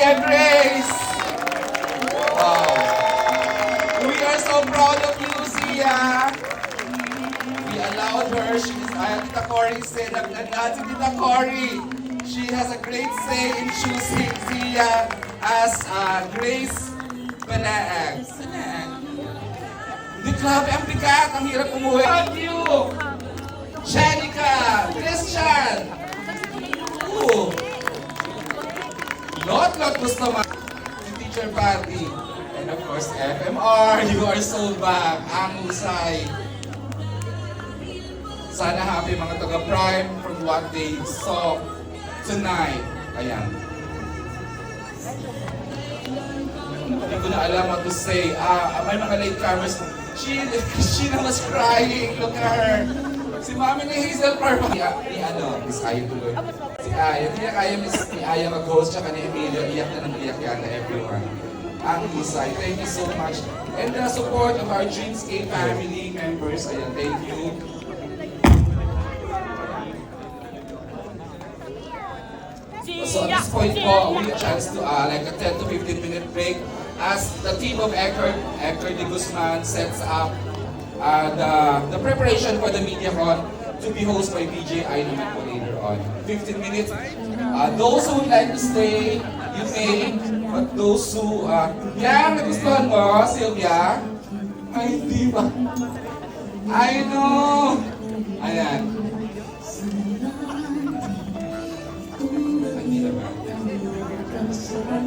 Sia Grace! Wow! We are so proud of you, Sia! We allowed her, Tita Cory said, si Tita Cory, she has a great say in choosing Sia as Grace Panaag. Hindi, grabe, ang bigat, ang hirap umuwi. Thank you! Shanika! Christian! Ooh! Lot gusto ma. Si Teacher Patty. And of course, FMR, you are so back. Ang husay. Sana happy mga taga-Prime from what they saw tonight. Ayan. Hindi ko na alam what to say. May mga late comers. Sheena was crying. Look at her. Si Mami ni Hazel Parma. Miss Aya tuloy. Si Aya. Hindi na kaya Miss Aya mag-host tsaka ni Emilio. Iyak na ng iyak yata everyone. Ang Isay. Thank you so much. And the support of our Dreamscape family members. Ayan, thank you. So at this point po, we have a chance to like a 10 to 15 minute break as the team of Hector De Guzman sets up the preparation for the MediaCon to be hosted by BJI naman po later on. 15 minutes. Those who would like to stay, you may. But those who, yan, nagustuhan mo, Sylvia? Ay, hindi ba? I know! Ayan.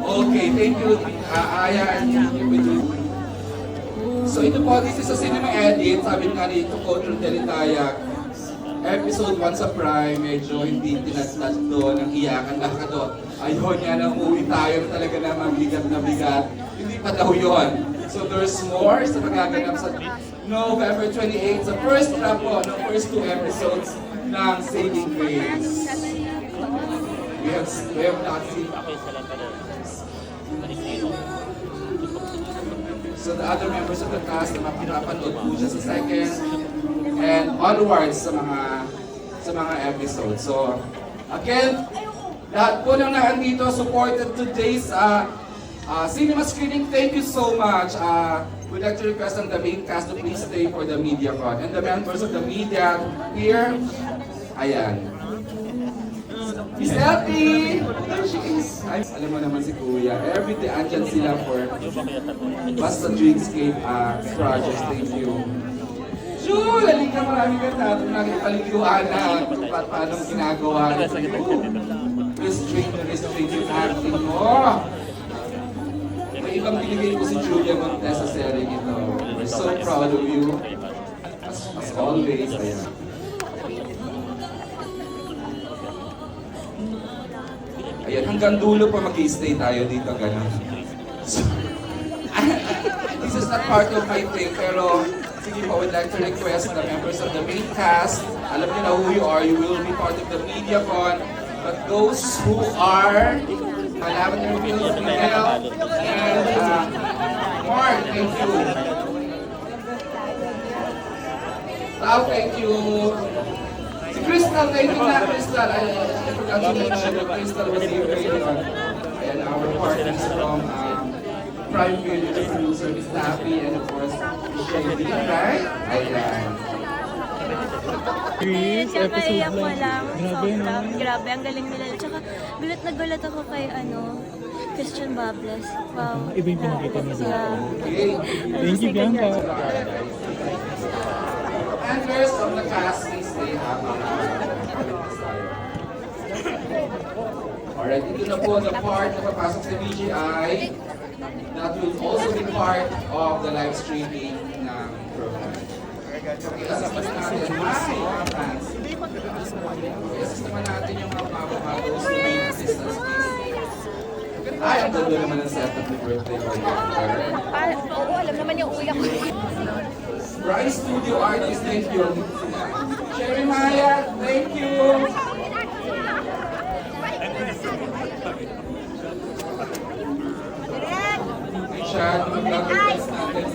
Okay, thank you, Aya and you. So ito po, this is a cinema edit. Sabi nga dito, Culture Delitaya. Episode 1 sa Prime, medyo hindi tinatlat doon, ang iyakan lang ka doon. Ayun yan, ang uwi tayo talaga naman bigat na bigat. Hindi pa daw yun. So there's more sa magaganap sa November 28, sa first drop po, ng first 2 episodes ng Saving Grace. We have not seen. So the other members of the cast na pinapanood po siya sa second and onwards sa mga episodes. So again, lahat po ng nandito supported today's cinema screening. Thank you so much. We'd like to request on the main cast to please stay for the MediaCon. And the members of the media here, ayan. Miss Elty! There she is! Alam mo naman si Kuya, everyday andyan sila for basta Dreamscape projects. Thank you. Sure! Halika, maraming ganda. Itong naging paliguan na paano ginagawa nito. Restrain yung acting mo. May ibang binigay ko si Julia Montes sa serie ito. We're so proud of you. As always, ayan. Ayan, hanggang dulo pa mag-i-stay tayo dito, gano'n. So, this is not part of my thing, pero sige po, I would like to request the members of the main cast, alam niyo na who you are, you will be part of the MediaCon, but those who are, Lavender Fields, Miguel, and Mark, thank you. Tao, thank you. Si Crystal, thank you na, Crystal. I forgot to mention that Crystal was here earlier. And our partners from Prime Video, the producer, Miss Taffy, and of course, Shelly, right? Ayan. Ayun, siyempre iyak ko lang. Grabe, ang galing nila. Tsaka gulat na gulat ako kay Christian Bables. Wow. Iba yung pinakita niya dito. Okay. Thank you, Bianca. And first of the cast, please stay happy. Alright, ito na po the part na papasok sa BGI that will also be part of the live streaming ng program. I-assist natin mga fans. I-assist naman natin yung mga those who need assistance, please. Ay, ang ganda naman ang setup ni birthday boy. Oo, alam naman yung uyak ko. Bryce Studio Artist, thank you. Sherry Maya, thank you. Richard, mag-request natin.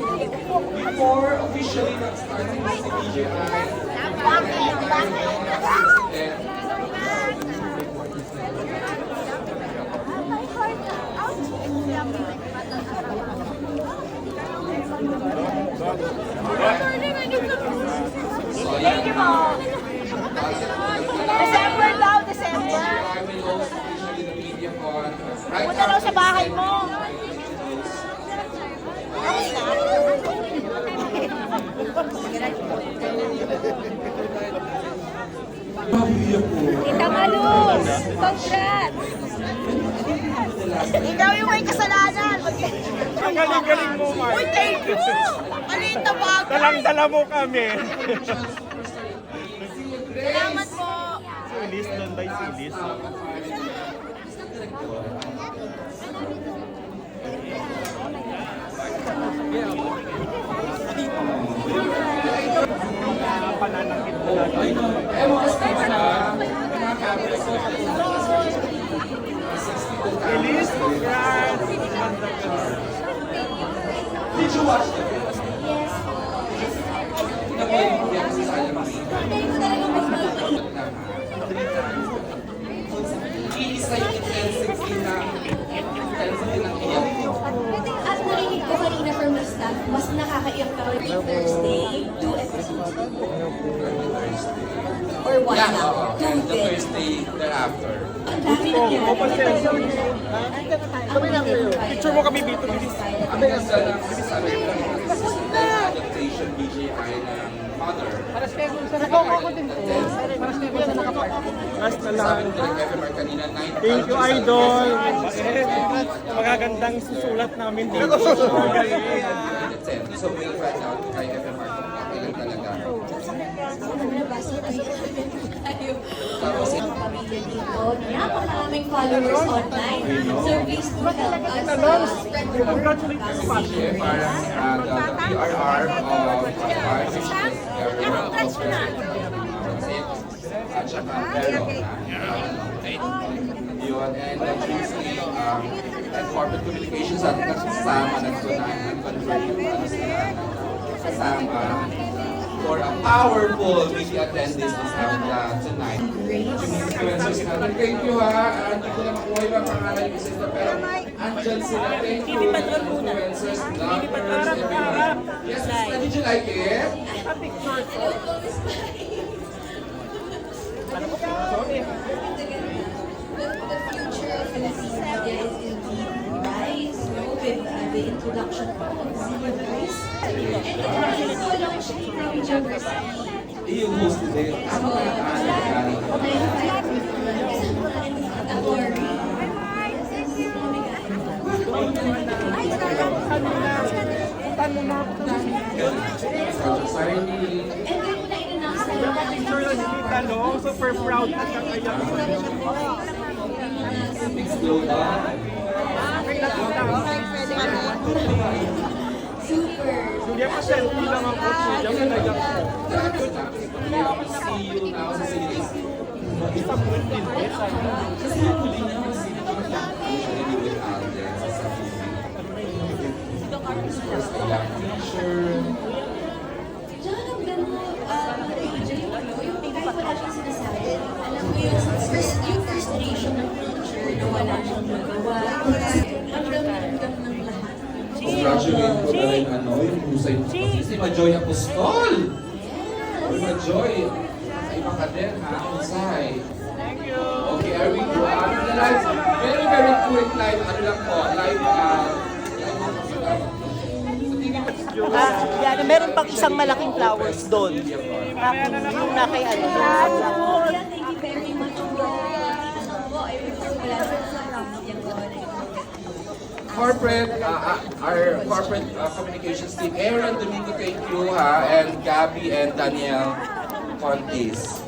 Before officially starting sa BGI, So, yan. December daw, December. I will host usually the media con. Right Punta raw sa bahay mo. Tita Malus! Congrats! Ikaw yung may kasalanan. Ang galing-galing mo, Mark. Uy, thank you. Maliit na bagay. Dalang-dala mo kami. Salamat po. Silis, doon ba yung silis? Pananakit mo natin. Silis, congrats! Did you watch the film? Yes. Iisa yung intensity ng iyak ko. At narinig ko kanina from the staff, mas nakakaiyak ka every Thursday, 2 episodes. Or one Yeah, lang. oo. And the Thursday thereafter. Ang dami na yan. Picture mo kami dito. Ang ganda ng sabi ng adaptation BJI ng Mother. Last na lang. Sabi ng Direk Evan Mark kanina, 9 Thank you, countries Idol. celebrating. Magagandang susulat namin dito. So we'll find out kay Evan Mark kung kailan talaga. Tapos, Napakaraming followers online. Surveys to help us spread the word. BJI parang the PR arm of Artificial at saka Vero. Yun, and obviously, and corporate communications at nagsasama, nag-convert yung ano sila, kasama for a powerful media attendance this tonight. Yung influencers natin, thank you ha. Hindi ko na makuha yung mga pangalan yung isa pero andyan sila. Thank you, influencers, vloggers, everyone. Yes, Sister, did you like it? The future of Philippine media is indeed bright, with the introduction of Zero Voice. And it is so launching from Geography. Yung host din. Ano ka na Society. Picture na si Tita, no? Super proud na siya ngayon. Slow down. Hindi pa selfie lang ang coach niya. Yung nalayak siya. See you now sa series. Isa mo yung pinbet. Kasi yung huli niya yung series usually with Alden sa first lang teacher. Diyan ang gano'n, AJ, yung bigay ko na siyang sinasabi. Alam mo yung frustration ng teacher na wala siyang magawa. Ramdam ng lahat. Congratulate ko na rin yung husay mo. Si Majoy Apostol! Uy, Majoy, sa iba ka din ha, husay. Okay, are we go out the live? Very, very quick live, ano lang po, live, Yan, meron pang isang malaking flowers doon. Tapos yung na kay ano. Yeah, thank you very much po. I report wala corporate, our corporate communications team, Aaron Domingo, thank you ha, and Gabby and Danielle Contis.